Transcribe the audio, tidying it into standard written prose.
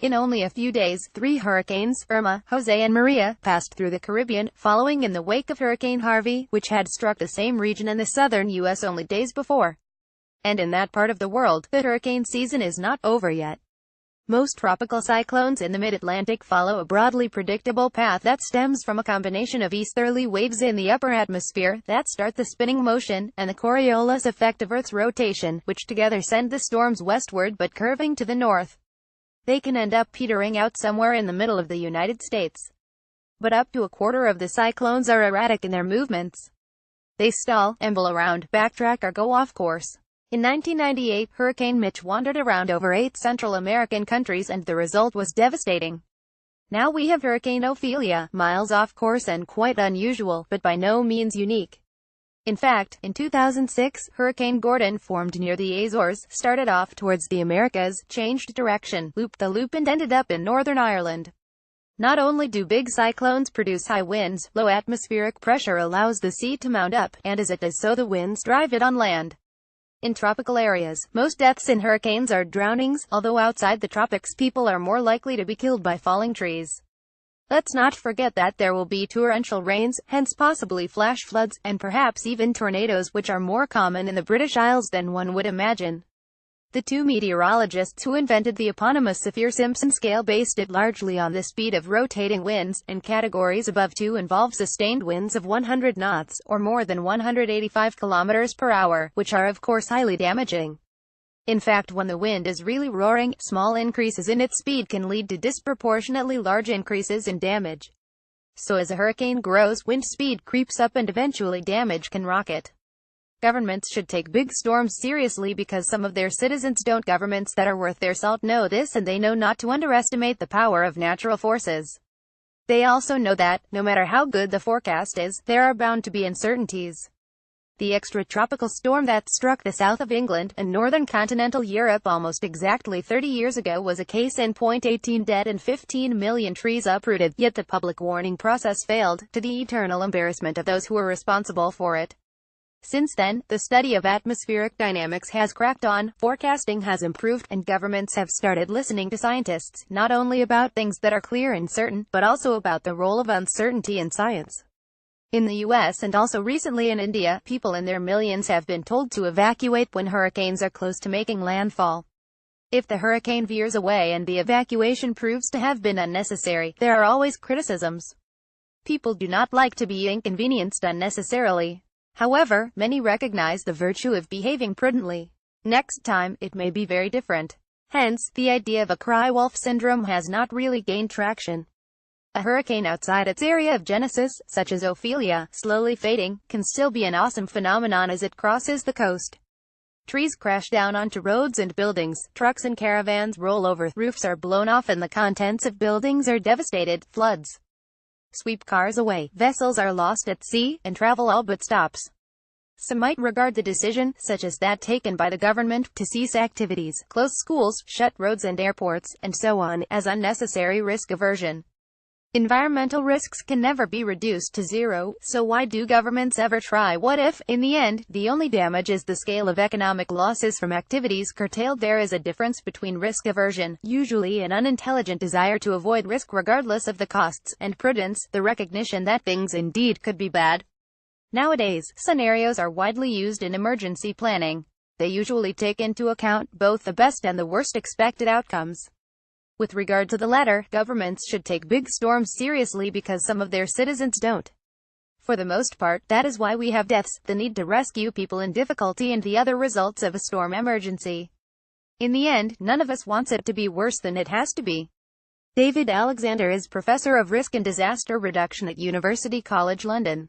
In only a few days, 3 hurricanes, Irma, José and Maria, passed through the Caribbean, following in the wake of Hurricane Harvey, which had struck the same region in the southern U.S. only days before. And in that part of the world, the hurricane season is not over yet. Most tropical cyclones in the mid-Atlantic follow a broadly predictable path that stems from a combination of easterly waves in the upper atmosphere that start the spinning motion, and the Coriolis effect of Earth's rotation, which together send the storms westward but curving to the north. They can end up petering out somewhere in the middle of the United States. But up to a quarter of the cyclones are erratic in their movements. They stall, amble around, backtrack or go off course. In 1998, Hurricane Mitch wandered around over 8 Central American countries and the result was devastating. Now we have Hurricane Ophelia, miles off course and quite unusual, but by no means unique. In fact, in 2006, Hurricane Gordon formed near the Azores, started off towards the Americas, changed direction, looped the loop and ended up in Northern Ireland. Not only do big cyclones produce high winds, low atmospheric pressure allows the sea to mount up, and as it does so the winds drive it on land. In tropical areas, most deaths in hurricanes are drownings, although outside the tropics people are more likely to be killed by falling trees. Let's not forget that there will be torrential rains, hence possibly flash floods, and perhaps even tornadoes, which are more common in the British Isles than one would imagine. The 2 meteorologists who invented the eponymous Saffir-Simpson scale based it largely on the speed of rotating winds, and categories above 2 involve sustained winds of 100 knots, or more than 185 kilometers per hour, which are of course highly damaging. In fact, when the wind is really roaring, small increases in its speed can lead to disproportionately large increases in damage. So as a hurricane grows, wind speed creeps up and eventually damage can rocket. Governments should take big storms seriously because some of their citizens don't. Governments that are worth their salt know this, and they know not to underestimate the power of natural forces. They also know that, no matter how good the forecast is, there are bound to be uncertainties. The extratropical storm that struck the south of England and northern continental Europe almost exactly 30 years ago was a case in point: 18 dead and 15 million trees uprooted, yet the public warning process failed, to the eternal embarrassment of those who were responsible for it. Since then, the study of atmospheric dynamics has cracked on, forecasting has improved, and governments have started listening to scientists, not only about things that are clear and certain, but also about the role of uncertainty in science. In the US and also recently in India, people in their millions have been told to evacuate when hurricanes are close to making landfall. If the hurricane veers away and the evacuation proves to have been unnecessary, there are always criticisms. People do not like to be inconvenienced unnecessarily. However, many recognize the virtue of behaving prudently. Next time, it may be very different. Hence, the idea of a cry-wolf syndrome has not really gained traction. A hurricane outside its area of genesis, such as Ophelia, slowly fading, can still be an awesome phenomenon as it crosses the coast. Trees crash down onto roads and buildings, trucks and caravans roll over, roofs are blown off and the contents of buildings are devastated, floods sweep cars away, vessels are lost at sea, and travel all but stops. Some might regard the decision, such as that taken by the government, to cease activities, close schools, shut roads and airports, and so on, as unnecessary risk aversion. Environmental risks can never be reduced to zero, so why do governments ever try? What if, in the end, the only damage is the scale of economic losses from activities curtailed? There is a difference between risk aversion, usually an unintelligent desire to avoid risk regardless of the costs, and prudence, the recognition that things indeed could be bad. Nowadays, scenarios are widely used in emergency planning. They usually take into account both the best and the worst expected outcomes. With regard to the latter, governments should take big storms seriously because some of their citizens don't. For the most part, that is why we have deaths, the need to rescue people in difficulty and the other results of a storm emergency. In the end, none of us wants it to be worse than it has to be. David Alexander is Professor of Risk and Disaster Reduction at University College London.